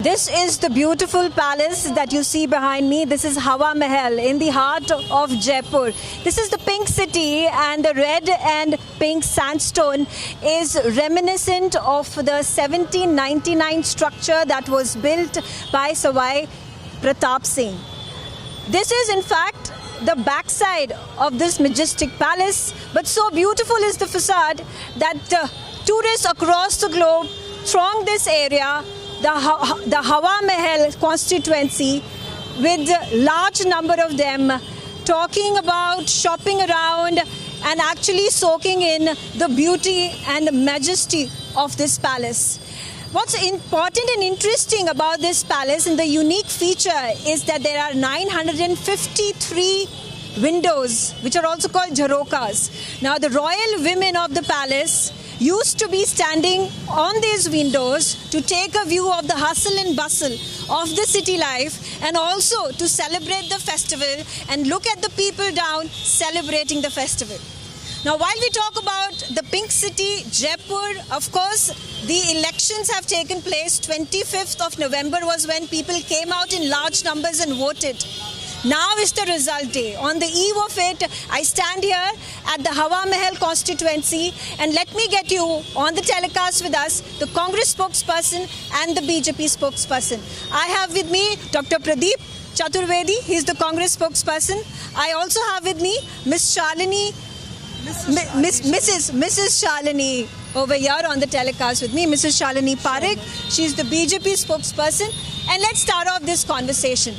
This is the beautiful palace that you see behind me. This is Hawa Mahal in the heart of Jaipur. This is the pink city, and the red and pink sandstone is reminiscent of the 1799 structure that was built by Savai Pratap Singh. This is in fact the backside of this majestic palace, but so beautiful is the facade that tourists across the globe throng this area, the Hawa Mahal constituency, with a large number of them talking about, shopping around, and actually soaking in the beauty and majesty of this palace. What's important and interesting about this palace, and the unique feature, is that there are 953 windows, which are also called jharokas. Now, the royal women of the palace used to be standing on these windows to take a view of the hustle and bustle of the city life, and also to celebrate the festival and look at the people down celebrating the festival. Now, while we talk about the pink city, Jaipur, of course, the elections have taken place. 25th of November was when people came out in large numbers and voted. Now is the result day. On the eve of it, I stand here at the Hawa Mahal constituency, and let me get you on the telecast with us, the Congress spokesperson and the BJP spokesperson. I have with me Dr. Pradeep Chaturvedi, he's the Congress spokesperson. I also have with me Ms. Shalini, Mrs. Shalini over here on the telecast with me, Mrs. Shalini Parekh. She's the BJP spokesperson. And let's start off this conversation.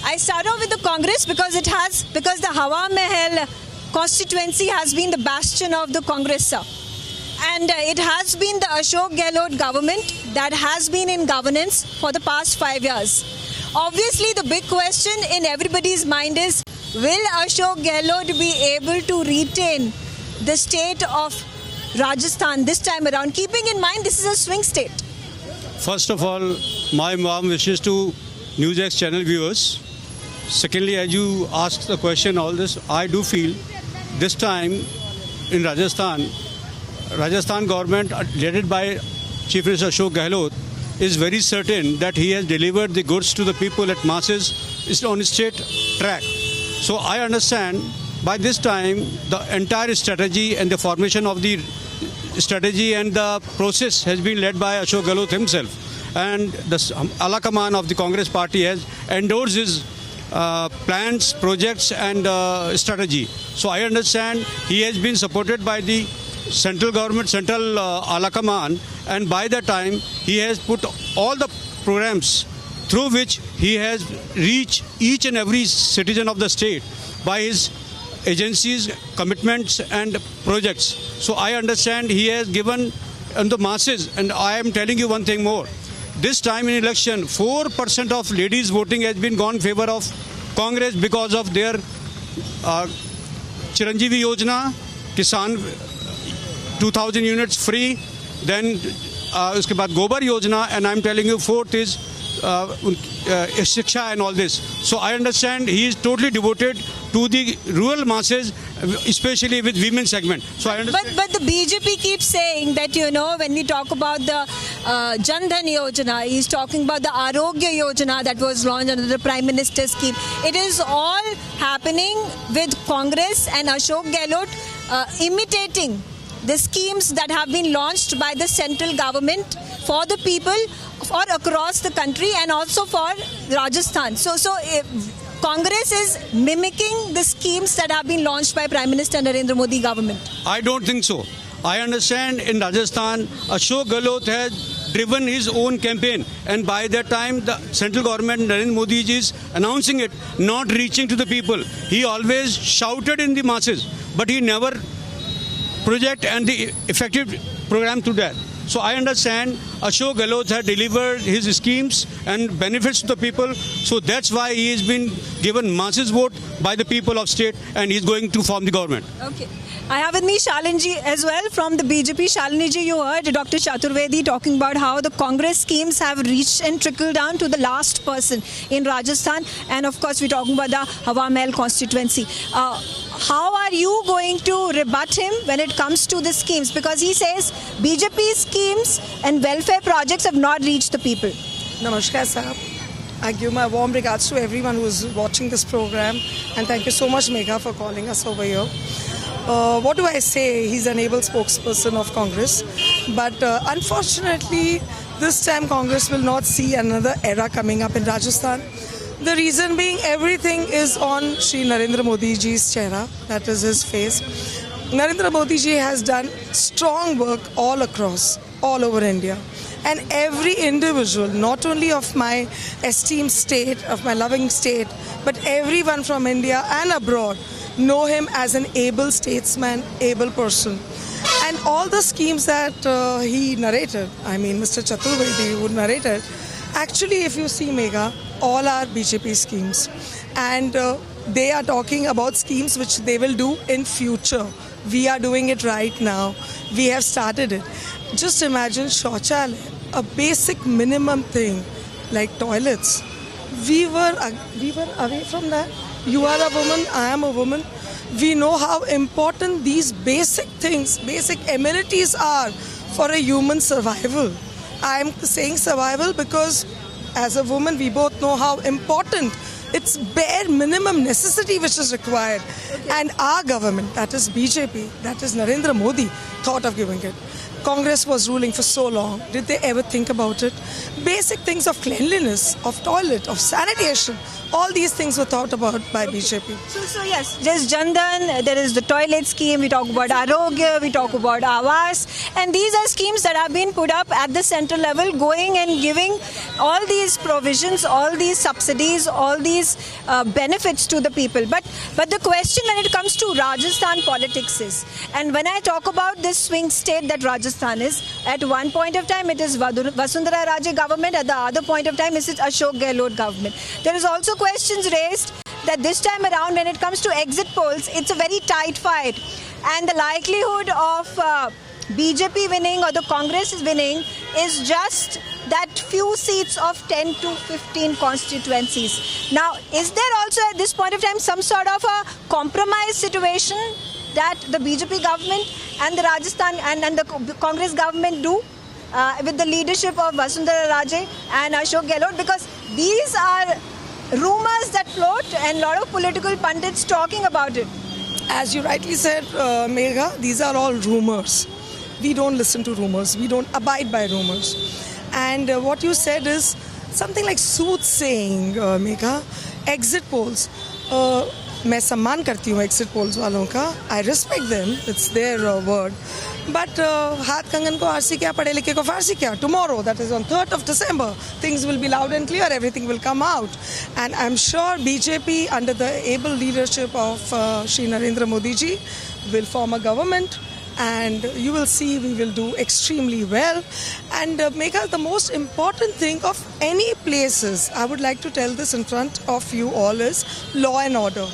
I start off with the Congress because the Hawa Mahal constituency has been the bastion of the Congress, and it has been the Ashok Gehlot government that has been in governance for the past 5 years. Obviously, the big question in everybody's mind is, will Ashok Gehlot be able to retain the state of Rajasthan this time around, keeping in mind this is a swing state? First of all, my warm wishes to NewsX channel viewers. Secondly, as you asked the question, all this, I do feel this time in Rajasthan government led by Chief Minister Ashok Gehlot is very certain that he has delivered the goods to the people at masses, is on straight track. So I understand by this time the entire strategy and the formation of the strategy and the process has been led by Ashok Gehlot himself. And the Ala Kaman of the Congress party has endorsed his plans, projects and strategy. So I understand he has been supported by the central government, central Ala Kaman, and by that time he has put all the programs through which he has reached each and every citizen of the state by his agencies, commitments and projects. So I understand he has given on the masses, and I am telling you one thing more. This time in election, 4% of ladies voting has been gone in favor of Congress because of their Chiranjeevi Yojana, Kisan 2000 units free, then uske baad Gobar Yojana, and I am telling you fourth is Shiksha and all this. So I understand he is totally devoted to the rural masses, especially with women segment. So I understand. But the BJP keeps saying that, when we talk about the Jan Dhan Yojana, he's talking about the Arogya Yojana that was launched under the Prime Minister's scheme. It is all happening with Congress and Ashok Gehlot imitating the schemes that have been launched by the central government for the people or across the country, and also for Rajasthan. So Congress is mimicking the schemes that have been launched by Prime Minister Narendra Modi government. I don't think so. I understand in Rajasthan, Ashok Gehlot has driven his own campaign, and by that time the central government, Narendra Modi is announcing it, not reaching to the people. He always shouted in the masses, but he never project and the effective program to that. So I understand Ashok Gehlot has delivered his schemes and benefits to the people. So that's why he has been given masses vote by the people of state, and he's going to form the government. Okay. I have with me Shalinji as well from the BJP. Shalinji, you heard Dr. Chaturvedi talking about how the Congress schemes have reached and trickled down to the last person in Rajasthan. And of course, we're talking about the Hawa Mahal constituency. How are you going to rebut him when it comes to the schemes? Because he says BJP schemes and welfare projects have not reached the people. Namaskar, sir. I give my warm regards to everyone who is watching this program, and thank you so much, Megha, for calling us over here. What do I say? He's an able spokesperson of Congress, but unfortunately, this time Congress will not see another era coming up in Rajasthan. The reason being, everything is on Shri Narendra Modi ji's chehra, that is his face. Narendra Modi ji has done strong work all across, all over India. And every individual, not only of my esteemed state, of my loving state, but everyone from India and abroad know him as an able statesman, able person. And all the schemes that he narrated, I mean Mr. Chaturvedi who narrated, actually if you see Megha, all are BJP schemes. And they are talking about schemes which they will do in future. We are doing it right now. We have started it. Just imagine Shauchalaya, a basic minimum thing like toilets. We were away from that. You are a woman, I am a woman. We know how important these basic things, basic amenities are for a human survival. I am saying survival because as a woman we both know how important it's bare minimum necessity which is required. Okay. And our government, that is BJP, that is Narendra Modi, thought of giving it. Congress was ruling for so long. Did they ever think about it? Basic things of cleanliness, of toilet, of sanitation, all these things were thought about by BJP. So yes, there's Jandan, there is the toilet scheme, we talk about Arogya, we talk about Awas, and these are schemes that have been put up at the central level, going and giving all these provisions, all these subsidies, all these benefits to the people. But the question when it comes to Rajasthan politics is, and when I talk about this swing state that Rajasthan is, at one point of time it is Vasundhara Raje government, at the other point of time it is Ashok Gehlot government. There is also questions raised that this time around when it comes to exit polls, it's a very tight fight. And the likelihood of BJP winning or the Congress is winning is just that few seats of 10 to 15 constituencies. Now, is there also at this point of time some sort of a compromise situation that the BJP government and the Rajasthan and the Congress government do with the leadership of Vasundhara Raje and Ashok Gehlot? Because these are rumors that float and a lot of political pundits talking about it. As you rightly said, Megha, these are all rumors. We don't listen to rumors. We don't abide by rumors. And what you said is something like soothsaying, Megha. Exit polls. मैं सम्मान करती हूँ exit polls वालों का. I respect them. It's their word. But हाथ कंगन को RC क्या, पढ़े लिखे को फारसी क्या? Tomorrow, that is on 3rd of December, things will be loud and clear. Everything will come out. And I'm sure BJP, under the able leadership of Shri Narendra Modi ji, will form a government. And you will see we will do extremely well. And Megha, the most important thing of any places, I would like to tell this in front of you all, is law and order.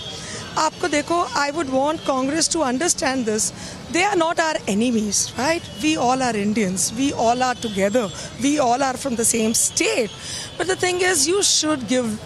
आपको देखो, I would want Congress to understand this. They are not our enemies, right? We all are Indians. We all are together. We all are from the same state. But the thing is, you should give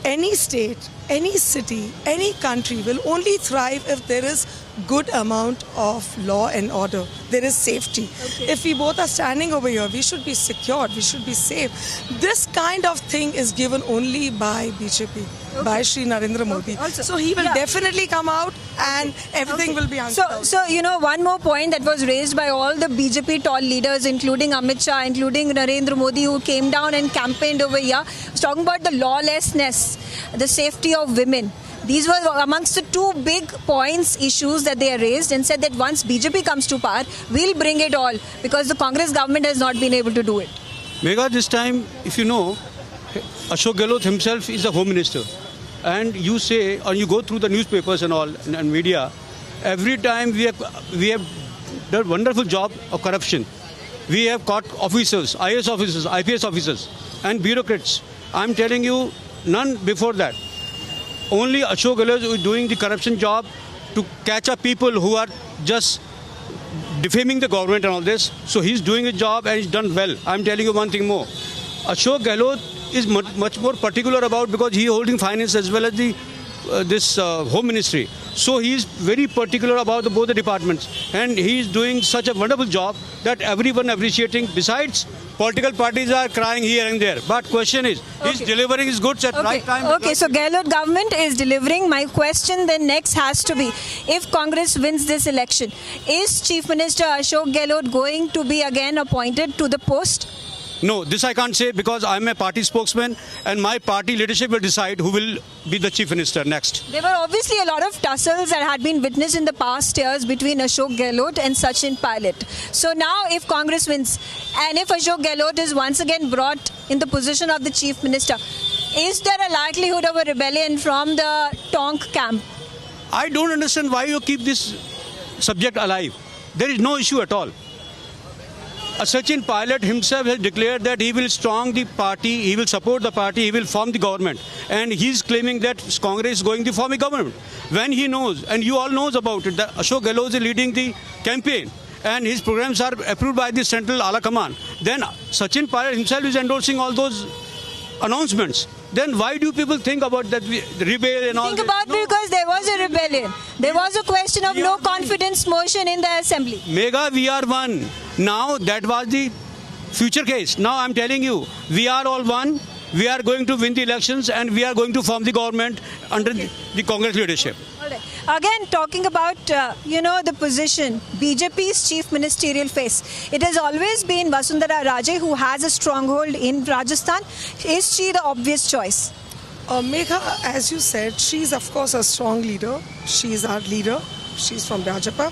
any state, any city, any country will only thrive if there is good amount of law and order. There is safety. Okay. If we both are standing over here, we should be secured, we should be safe. This kind of thing is given only by BJP, by Shri Narendra Modi. Okay. Also, so he will definitely come out and everything will be answered. So, you know, one more point that was raised by all the BJP tall leaders, including Amit Shah, including Narendra Modi, who came down and campaigned over here, was talking about the lawlessness, the safety of women. These were amongst the two big points, issues that they raised, and said that once BJP comes to power, we'll bring it all, because the Congress government has not been able to do it. Megha, this time, if you know, Ashok Gehlot himself is the Home Minister. And you say, or you go through the newspapers and all, and media, every time we have done a wonderful job of corruption. We have caught officers, IAS officers, IPS officers, and bureaucrats. I'm telling you, none before that. Only Ashok Gehlot is doing the corruption job to catch up people who are just defaming the government and all this. So he's doing his job and he's done well. I'm telling you one thing more. Ashok Gehlot is much more particular about, because he is holding finance as well as the this home ministry. So he is very particular about both the departments, and he is doing such a wonderful job that everyone appreciating. Besides, Political parties are crying here and there. But question is, he's delivering his goods at right time. Okay, so Gehlot government is delivering. My question then next has to be, if Congress wins this election, is Chief Minister Ashok Gehlot going to be again appointed to the post? No, this I can't say because I'm a party spokesman and my party leadership will decide who will be the Chief Minister next. There were obviously a lot of tussles that had been witnessed in the past years between Ashok Gehlot and Sachin Pilot. So now if Congress wins and if Ashok Gehlot is once again brought in the position of the Chief Minister, is there a likelihood of a rebellion from the Tonk camp? I don't understand why you keep this subject alive. There is no issue at all. Sachin Pilot himself has declared that he will strong the party, he will support the party, he will form the government. And he's claiming that Congress is going to form a government. When he knows, and you all knows about it, that Ashok Gehlot is leading the campaign and his programs are approved by the Central Ala Command, then Sachin Pilot himself is endorsing all those announcements. Then why do people think about that rebel and all Think about it because there was a rebellion. There was a question of no confidence motion in the assembly. Mega, we are one. Now that was the future case. Now I'm telling you, we are all one. We are going to win the elections and we are going to form the government under the Congress leadership. All right. Again, talking about, the position, BJP's chief ministerial face. It has always been Vasundhara Raje who has a stronghold in Rajasthan. Is she the obvious choice? Megha, as you said, she's of course a strong leader. She's our leader. She's from Bhajapa.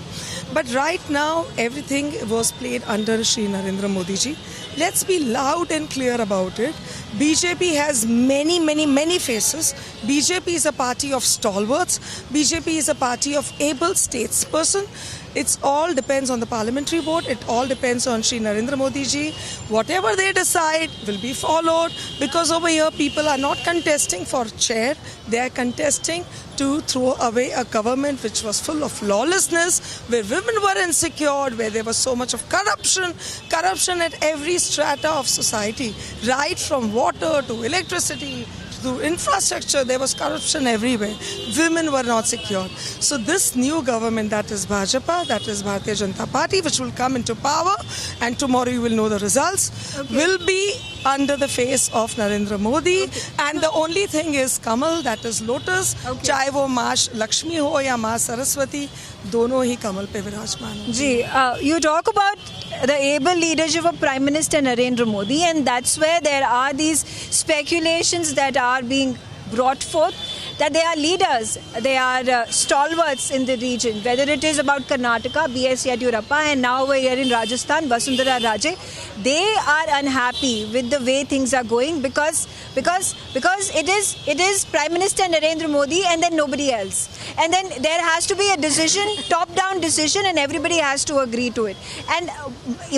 But right now, everything was played under Shri Narendra Modi ji. Let's be loud and clear about it. BJP has many, many, many faces. BJP is a party of stalwarts. BJP is a party of able statesperson. It all depends on the parliamentary vote. It all depends on Shri Narendra Modi ji. Whatever they decide will be followed because over here people are not contesting for chair. They are contesting to throw away a government which was full of lawlessness, where women were insecure, where there was so much of corruption at every strata of society, right from water to electricity to infrastructure. There was corruption everywhere. Women were not secure. So this new government, that is Bhajapa, that is Bharatiya Janata Party, which will come into power, and tomorrow you will know the results, will be under the face of Narendra Modi. And the only thing is Kamal, that is lotus, चाहे वो माँ लक्ष्मी हो या माँ सरस्वती, दोनों ही कमल पे विराजमान हो. Ji, you talk about the able leadership of Prime Minister Narendra Modi, and that's where there are these speculations that are being brought forth that they are leaders, they are stalwarts in the region, whether it is about Karnataka, B.S. Yediyurappa, and now we're here in Rajasthan, Vasundhara Raje. They are unhappy with the way things are going because it is Prime Minister Narendra Modi and then nobody else. And then there has to be a decision, top-down decision, and everybody has to agree to it. And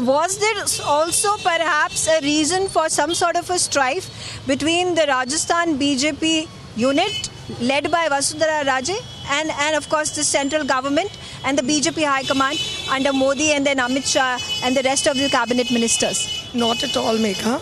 was there also perhaps a reason for some sort of a strife between the Rajasthan BJP unit led by Vasundhara Raje and of course the central government and the BJP High Command under Modi and then Amit Shah and the rest of the cabinet ministers? Not at all, Megha.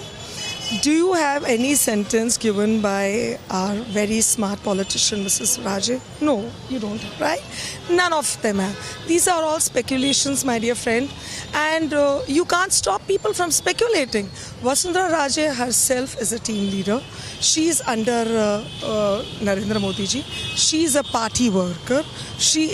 Do you have any sentence given by our very smart politician, Mrs. Raje? No, you don't, right? None of them have. These are all speculations, my dear friend. And you can't stop people from speculating. Vasundhara Raje herself is a team leader. She is under Narendra Modi ji. She is a party worker. She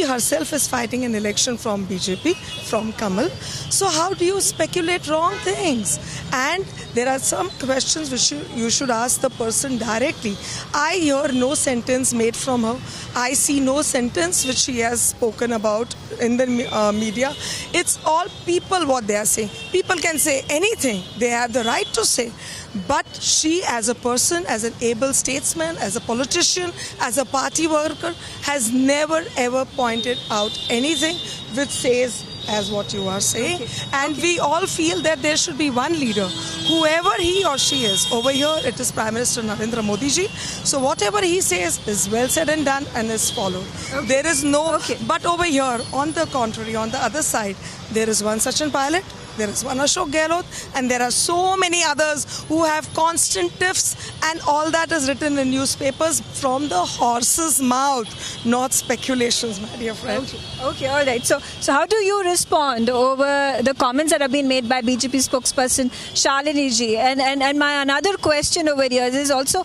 herself is fighting an election from BJP, from Kamal. So how do you speculate wrong things? And there are some questions which you should ask the person directly. I hear no sentence made from her. I see no sentence which she has spoken about in the media. It's all people what they are saying. People can say anything. They have the right to say. But she as a person, as an able statesman, as a politician, as a party worker, has never ever pointed out anything which says as what you are saying. And we all feel that there should be one leader, whoever he or she is. Over here it is Prime Minister Narendra Modi ji. So whatever he says is well said and done and is followed. There is no, but over here on the contrary, on the other side, there is one Sachin Pilot, there is one Ashok Gehlot, and there are so many others who have constant tiffs, and all that is written in newspapers from the horse's mouth, not speculations, my dear friend. Okay, all right. So how do you respond over the comments that have been made by BJP spokesperson Shalini ji? And my another question over here is also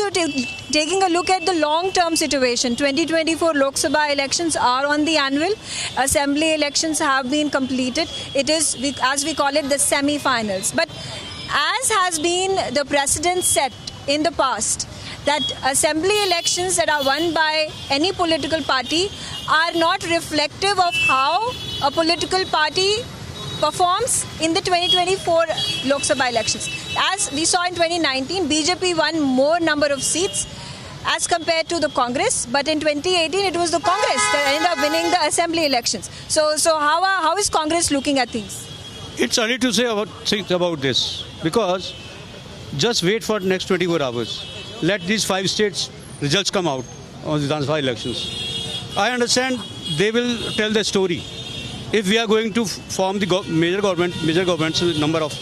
taking a look at the long-term situation. 2024 Lok Sabha elections are on the anvil. Assembly elections have been completed. It is, as we call it, the semi-finals. But as has been the precedent set in the past, that assembly elections that are won by any political party are not reflective of how a political party performs in the 2024 Lok Sabha elections. As we saw in 2019, BJP won more number of seats as compared to the Congress, but in 2018 it was the Congress that ended up winning the assembly elections. So how is Congress looking at things? It's early to say about this, because just wait for the next 24 hours. Let these 5 states results come out on the Vidhan Sabha elections. I understand they will tell the story. If we are going to form the major governments in a number of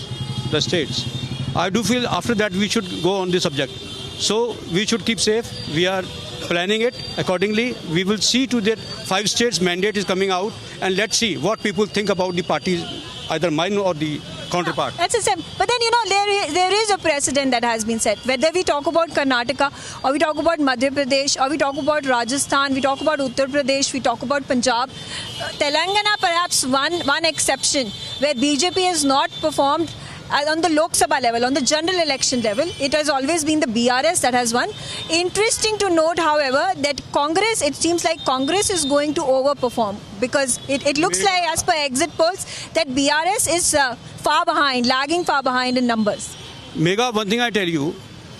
the states, I do feel after that we should go on this subject. So we should keep safe. We are planning it accordingly. We will see to that 5 states mandate is coming out, and let's see what people think about the parties, either mine or the counterpart. That's the same. But then, there is a precedent that has been set. Whether we talk about Karnataka, or we talk about Madhya Pradesh, or we talk about Rajasthan, we talk about Uttar Pradesh, we talk about Punjab. Telangana, perhaps one exception, where BJP has not performed on the Lok Sabha level, on the general election level. It has always been the BRS that has won. Interesting to note, however, that Congress, it seems like Congress is going to overperform, because it looks like, as per exit polls, that BRS is lagging far behind in numbers. Mega, one thing I tell you,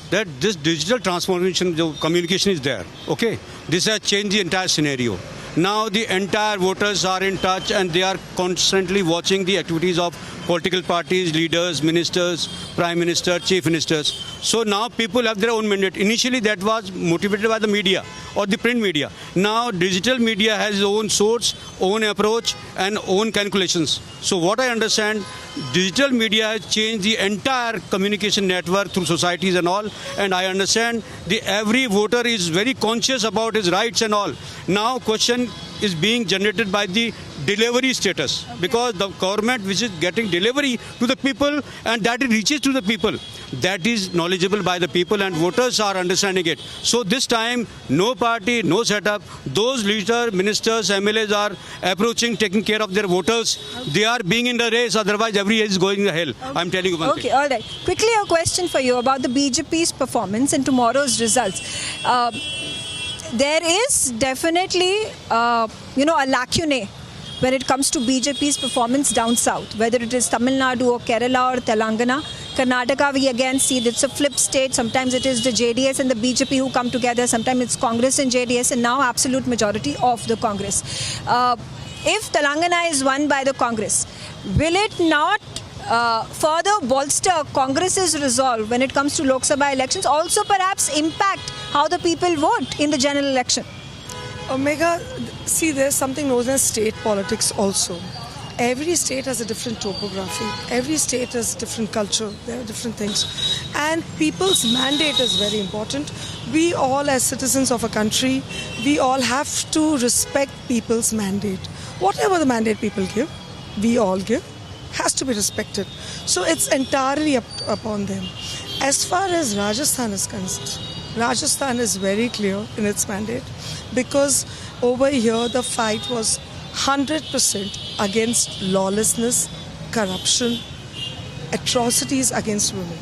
that this digital transformation, the communication is there, okay? This has changed the entire scenario. Now the entire voters are in touch, and they are constantly watching the activities of political parties, leaders, ministers, prime minister, chief ministers. So now people have their own mandate. Initially that was motivated by the media or the print media. Now digital media has its own source, own approach and own calculations. So what I understand, digital media has changed the entire communication network through societies and all, and I understand every voter is very conscious about his rights and all. Now question is being generated by the delivery status, because the government which is getting delivery to the people, and that it reaches to the people, that is knowledgeable by the people, and voters are understanding it. So this time, no party, no setup. Those leaders, ministers, MLAs are approaching, taking care of their voters. They are being in the race, otherwise every age is going to hell. I'm telling you one thing. Okay, all right. Quickly, a question for you about the BJP's performance in tomorrow's results. There is definitely, a lacunae when it comes to BJP's performance down south, whether it is Tamil Nadu or Kerala or Telangana. Karnataka, we again see that it's a flip state. Sometimes it is the JDS and the BJP who come together. Sometimes it's Congress and JDS, and now absolute majority of the Congress. If Telangana is won by the Congress, will it not further bolster Congress's resolve when it comes to Lok Sabha elections, also perhaps impact how the people vote in the general election? Omega, see, there's something known as state politics also. Every state has a different topography. Every state has different culture. There are different things. And people's mandate is very important. We all, as citizens of a country, we all have to respect people's mandate. Whatever the mandate people give, we all give, has to be respected. So it's entirely upon them. As far as Rajasthan is concerned, Rajasthan is very clear in its mandate, because over here the fight was 100% against lawlessness, corruption, atrocities against women.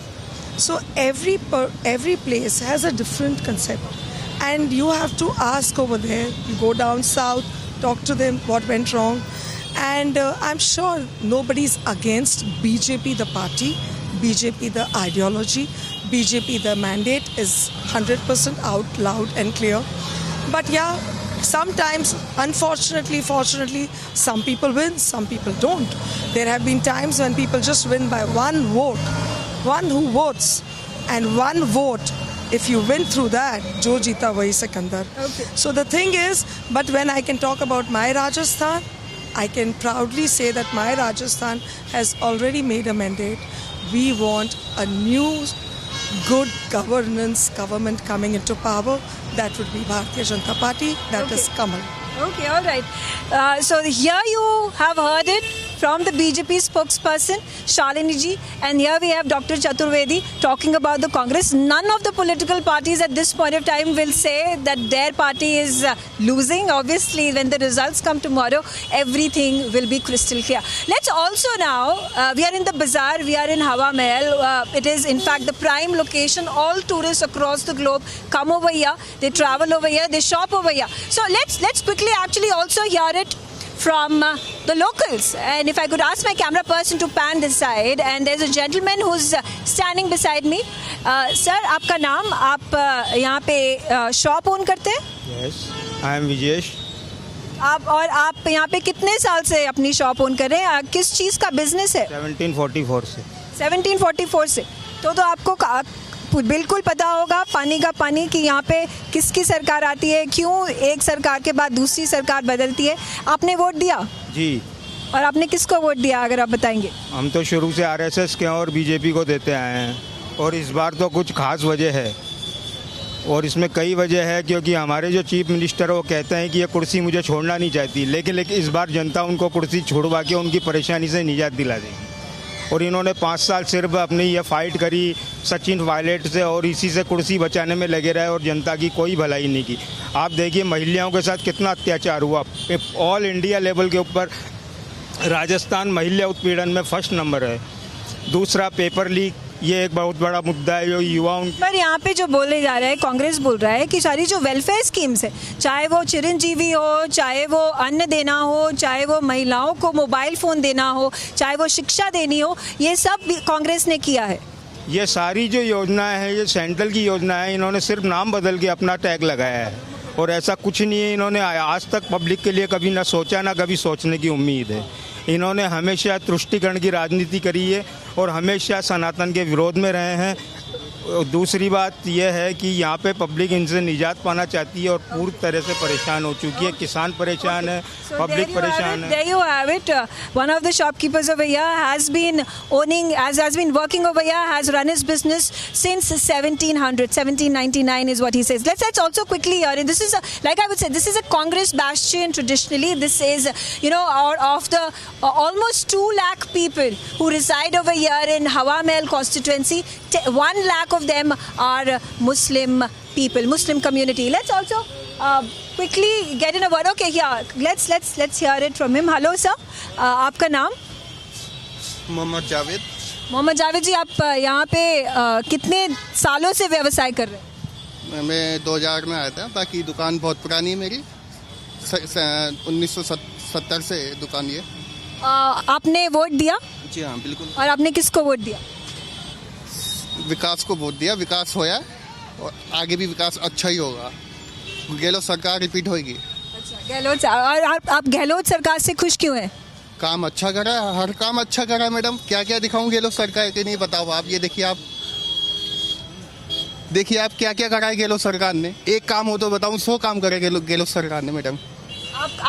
So every place has a different concept, and you have to ask over there. You go down south, talk to them what went wrong, and I'm sure nobody's against BJP the party, BJP the ideology, BJP the mandate is 100% out loud and clear. But yeah, sometimes, unfortunately, fortunately, some people win, some people don't. There have been times when people just win by one vote, one who votes, and one vote. If you win through that, jo jeeta wahi Sikandar. Okay. So the thing is, but when I can talk about my Rajasthan, I can proudly say that my Rajasthan has already made a mandate. We want a new good government coming into power. That would be Bharatiya Janata Party. That is Kamal. Okay, all right. So here you have heard it from the BJP spokesperson, Shalini ji, and here we have Dr. Chaturvedi talking about the Congress. None of the political parties at this point of time will say that their party is losing. Obviously, when the results come tomorrow, everything will be crystal clear. Let's also now, we are in the bazaar, we are in Hawa Mahal. It is in fact the prime location. All tourists across the globe come over here, they travel over here, they shop over here. So let's quickly actually also hear it from the locals. And if I could ask my camera person to pan this side, and there's a gentleman who's standing beside me. Sir, आपका नाम, आप यहाँ पे shop own करते हैं? Yes, I am Vijesh. आप यहाँ पे कितने साल से अपनी शॉप ओन कर रहे हैं? किस चीज़ का बिजनेस है? 1744 से. 1744 से. तो आपको बिल्कुल पता होगा पानी का पानी कि यहाँ पे किसकी सरकार आती है, क्यों एक सरकार के बाद दूसरी सरकार बदलती है. आपने वोट दिया? जी. और आपने किसको वोट दिया, अगर आप बताएंगे? हम तो शुरू से आरएसएस के और बीजेपी को देते आए हैं, और इस बार तो कुछ खास वजह है, और इसमें कई वजह है, क्योंकि हमारे जो चीफ मिनिस्टर है वो कहते हैं कि ये कुर्सी मुझे छोड़ना नहीं चाहती, लेकिन इस बार जनता उनको कुर्सी छोड़वा के उनकी परेशानी से निजात दिला देगी. और इन्होंने 5 साल सिर्फ अपनी ये फाइट करी सचिन पायलट से, और इसी से कुर्सी बचाने में लगे रहे, और जनता की कोई भलाई नहीं की. आप देखिए महिलाओं के साथ कितना अत्याचार हुआ. ऑल इंडिया लेवल के ऊपर राजस्थान महिला उत्पीड़न में फर्स्ट नंबर है. दूसरा पेपर लीक, ये एक बहुत बड़ा मुद्दा है जो युवाओं. पर यहाँ पे जो बोले जा रहा है, कांग्रेस बोल रहा है कि सारी जो वेलफेयर स्कीम्स है, चाहे वो चिरंजीवी हो, चाहे वो अन्न देना हो, चाहे वो महिलाओं को मोबाइल फ़ोन देना हो, चाहे वो शिक्षा देनी हो, ये सब कांग्रेस ने किया है. ये सारी जो योजनाएं हैं ये सेंट्रल की योजना है. इन्होंने सिर्फ नाम बदल के अपना टैग लगाया है, और ऐसा कुछ नहीं है. इन्होंने आज तक पब्लिक के लिए कभी ना सोचा, ना कभी सोचने की उम्मीद है. इन्होंने हमेशा तुष्टीकरण की राजनीति करी है, और हमेशा सनातन के विरोध में रहे हैं. दूसरी बात यह है कि यहाँ पे पब्लिक इनसे निजात पाना चाहती है, और पूरी तरह से परेशान हो चुकी है. किसान परेशान है, पब्लिक परेशान है. There you have it. One of the shopkeepers over here has been working over here, has run his business since 1799 is what he says. Let's also quickly hear it. This is like I would say, this is a Congress bastion traditionally. This is, out of the almost 2 lakh people who reside over here in Hawa Mahal constituency, 1 lakh of them are Muslim people, Muslim community. Let's also quickly get in a word. Okay, yeah, let's hear it from him. Hello sir, आपका नाम? मोहम्मद जावेद. मोहम्मद जावेद जी, आप यहाँ पे कितने सालों से व्यवसाय कर रहे हैं? मैं 2000 में आया था. बाकी दुकान बहुत पुरानी है मेरी, 1970 से दुकान ये. आपने वोट दिया? जी हाँ, बिल्कुल. और आपने किसको वोट दिया? विकास को वोट दिया. विकास होया, और आगे भी विकास अच्छा ही होगा. गहलोत सरकार रिपीट होगी. अच्छा, गहलोत. और आप गहलोत सरकार से खुश क्यों हैं? काम अच्छा करा, हर काम अच्छा करा मैडम. क्या क्या दिखाऊं गहलोत सरकार के, नहीं बताओ आप. ये देखिए आप क्या क्या करा है गहलोत सरकार ने. एक काम हो तो बताऊं, 100 काम करे गहलोत सरकार ने मैडम.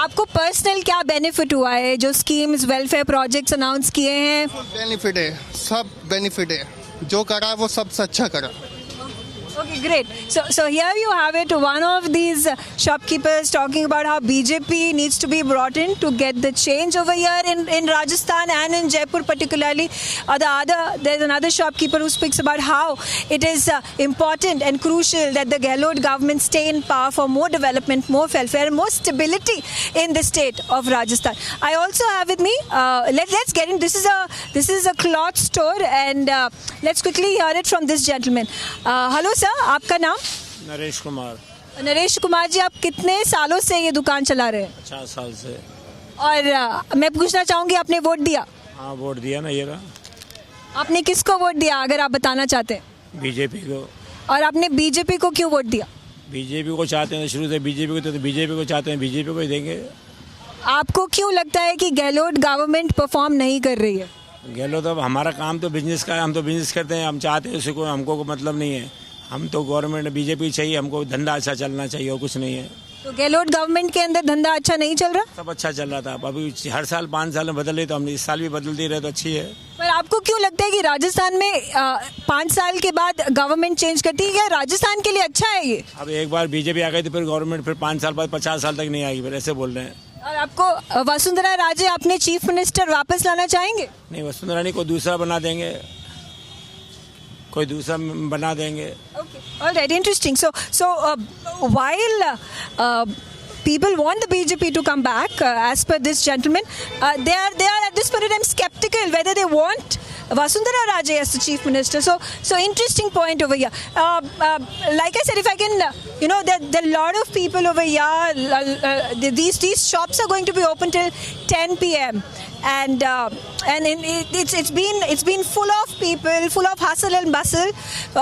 आपको पर्सनल क्या बेनिफिट हुआ है? जो स्कीम्स, वेलफेयर प्रोजेक्ट्स अनाउंस किए हैं, बेनिफिट है, सब बेनिफिट है. जो करा वो सबसे अच्छा करा. Okay, great. So here you have it. One of these shopkeepers talking about how BJP needs to be brought in to get the change over here in Rajasthan and in Jaipur particularly. There's another shopkeeper who speaks about how it is important and crucial that the Gehlot government stay in power for more development, more welfare, and more stability in the state of Rajasthan. I also have with me. Let's get in. This is a cloth store, and let's quickly hear it from this gentleman. Hello. Sir, आपका नाम? नरेश कुमार. नरेश कुमार जी, आप कितने सालों से ये दुकान चला रहे हैं? 50 साल से. और मैं पूछना चाहूंगी, आपने वोट दिया? हाँ, वोट दिया ना. ये रहा. आपने किसको वोट दिया, अगर आप बताना चाहते हैं? बीजेपी को. और आपने बीजेपी को क्यों वोट दिया? बीजेपी को चाहते हैं, शुरू से बीजेपी को, तो बीजेपी को चाहते हैं, बीजेपी को ही देंगे. आपको क्यों लगता है कि गहलोत गवर्नमेंट परफॉर्म नहीं कर रही है? गहलोत, अब हमारा काम तो बिजनेस का है, हम तो बिजनेस करते हैं, हम चाहते हैं हमको मतलब नहीं है. हम तो गवर्नमेंट बीजेपी चाहिए, हमको धंधा अच्छा चलना चाहिए, और कुछ नहीं है. तो गहलोत गवर्नमेंट के अंदर धंधा अच्छा नहीं चल रहा? सब अच्छा चल रहा था। अभी हर साल 5 साल में बदल रही, तो हमने इस साल भी बदल दे रहे तो अच्छी है। पर आपको क्यों लगता है कि राजस्थान में 5 साल के बाद गवर्नमेंट चेंज करती है? क्या राजस्थान के लिए अच्छा है ये? अब एक बार बीजेपी आ गई तो फिर गवर्नमेंट फिर 5 साल बाद 50 साल तक नहीं आएगी, फिर ऐसे बोल रहे हैं। और आपको वसुंधरा राजे अपने चीफ मिनिस्टर वापस लाना चाहेंगे? नहीं, वसुंधरा नहीं, कोई दूसरा बना देंगे, कोई दूसरा बना देंगे। Okay, all right, interesting. So while people want the BJP to come back, as per this gentleman, they are at this point in time skeptical whether they want Vasundhara Raje as the chief minister. So interesting point over here. Like I said, if I can, there are a lot of people over here. These shops are going to be open till 10 p.m. and it's been full of people, full of hustle and bustle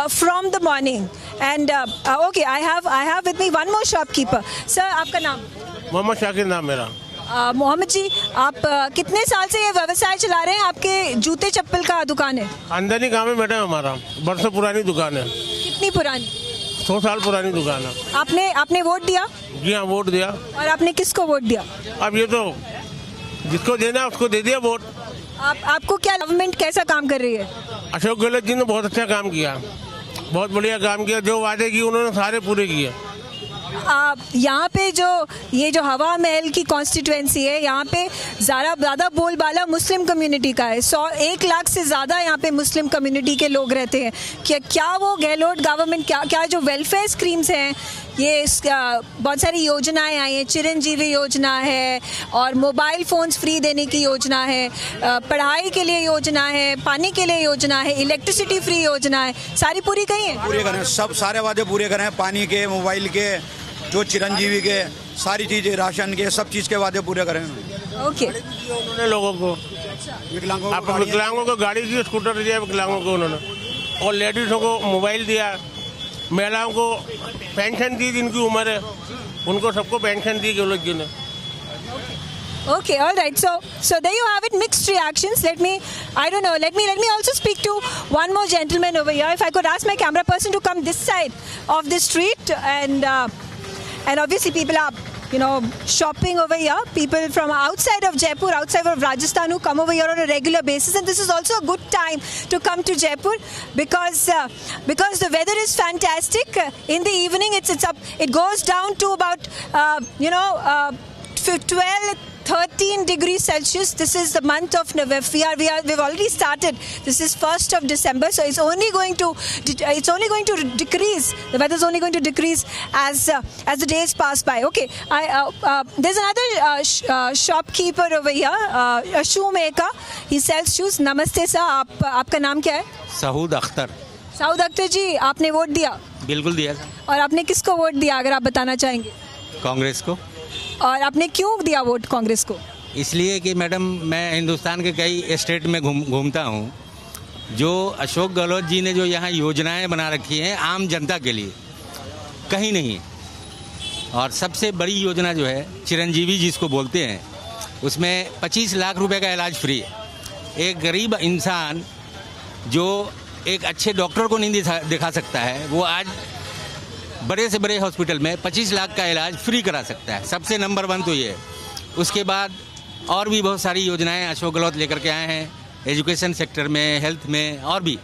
from the morning. And okay, I have with me one more shopkeeper. Sir, आपका नाम? मोहम्मद शाकिर नाम मेरा। मोहम्मद जी, आप कितने साल से ये व्यवसाय चला रहे हैं? आपके जूते चप्पल का दुकान है? खानदानी काम है मैडम, हमारा बरसों पुरानी दुकान है। कितनी पुरानी? 100 साल पुरानी दुकान है। आपने वोट दिया? जी हाँ, वोट दिया। और आपने किसको वोट दिया? अब ये तो जिसको देना उसको दे दिया वोट। आपको क्या गवर्नमेंट कैसा काम कर रही है? अशोक गहलोत जी ने बहुत अच्छा काम किया, बहुत बढ़िया काम किया। जो वादे किए उन्होंने सारे पूरे किए। यहाँ पे ये जो हवा महल की कॉन्स्टिट्यूएंसी है, यहाँ पे ज़्यादा बोलबाला मुस्लिम कम्युनिटी का है। 1 लाख से ज़्यादा यहाँ पे मुस्लिम कम्युनिटी के लोग रहते हैं। क्या वो गहलोत गवर्नमेंट क्या जो वेलफेयर स्कीम्स हैं, ये बहुत सारी योजनाएं आई हैं, चिरंजीवी योजना है और मोबाइल फ़ोन्स फ्री देने की योजना है, पढ़ाई के लिए योजना है, पानी के लिए योजना है, इलेक्ट्रिसिटी फ्री योजना है, सारी पूरी करी हैं? पूरे करें, सब सारे वादे पूरे करें। पानी के, मोबाइल के, जो चिरंजीवी के, सारी चीज़ें, राशन के, सब चीज़ के वादे पूरे करें। ओके। उन्होंने लोगों को विकलांगों को गाड़ी दी, स्कूटर दिया विकलांगों को उन्होंने, और लेडीज़ों को मोबाइल दिया, महिलाओं को पेंशन दी, जिनकी उम्र है उनको सबको पेंशन दी गहलोत जी ने। Okay, all right. So there you have it. Mixed reactions. Let me also speak to one more gentleman over here. If I could ask my camera person to come this side of the street, and obviously people are shopping over here. People from outside of Jaipur, outside of Rajasthan, who come over here on a regular basis, and this is also a good time to come to Jaipur because the weather is fantastic. In the evening, it goes down to about 12-13 degrees Celsius. This is the month of November. We've already started. This is 1st of December, so it's only going to decrease. The weather is only going to decrease as the days pass by. Okay, there's another shopkeeper over here, a shoemaker. He sells shoes. Namaste sir. आपका नाम क्या है? Saud Akhtar. Saud Akhtar जी, आपने vote दिया? बिल्कुल दिया। और आपने किसको वोट दिया, अगर आप बताना चाहेंगे? कांग्रेस को। और आपने क्यों दिया वोट कांग्रेस को? इसलिए कि मैडम, मैं हिंदुस्तान के कई स्टेट में घूमता हूँ। जो अशोक गहलोत जी ने जो यहाँ योजनाएं बना रखी हैं आम जनता के लिए, कहीं नहीं। और सबसे बड़ी योजना जो है चिरंजीवी जिसको बोलते हैं, उसमें 25 लाख रुपए का इलाज फ्री है। एक गरीब इंसान जो एक अच्छे डॉक्टर को नहीं दिखा सकता है, वो आज बड़े से बड़े हॉस्पिटल में 25 लाख का इलाज फ्री करा सकता है। सबसे नंबर 1 तो ये। उसके बाद और भी बहुत सारी योजनाएं अशोक गहलोत लेकर के आए हैं, एजुकेशन सेक्टर में, हेल्थ में, और भी।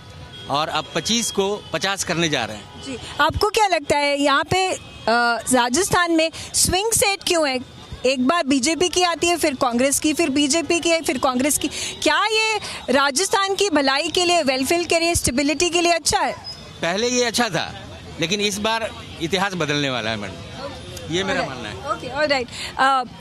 और अब 25 को 50 करने जा रहे हैं। जी, आपको क्या लगता है यहाँ पे राजस्थान में स्विंग सेट क्यों है? एक बार बीजेपी की आती है, फिर कांग्रेस की, फिर बीजेपी की है, फिर कांग्रेस की। क्या ये राजस्थान की भलाई के लिए, वेलफेयर के लिए, स्टेबिलिटी के लिए अच्छा है? पहले ये अच्छा था, लेकिन इस बार इतिहास बदलने वाला है मैडम, ये मेरा मानना है। Okay, all right.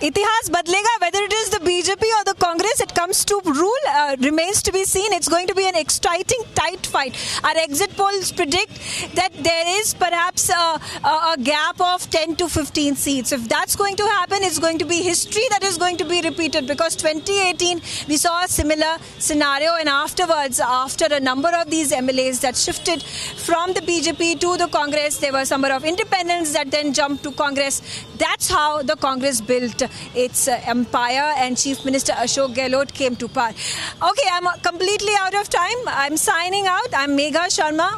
इतिहास बदलेगा, whether it is the BJP or the Congress, it comes to rule, remains to be seen. It's going to be an exciting, tight fight. Our exit polls predict that there is perhaps a gap of 10 to 15 seats. If that's going to happen, it's going to be history that is going to be repeated, because 2018 we saw a similar scenario, and afterwards, after a number of these MLAs that shifted from the BJP to the Congress, there were a number of independents that then jumped to Congress. That's how the Congress built its empire, and Chief Minister Ashok Gehlot came to power. Okay, I'm completely out of time. I'm signing out. I'm Megha Sharma.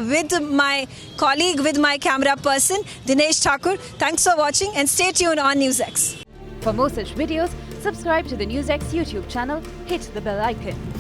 with my colleague, with my camera person, Dinesh Thakur. Thanks for watching and stay tuned on NewsX. For more such videos, subscribe to the NewsX YouTube channel, hit the bell icon.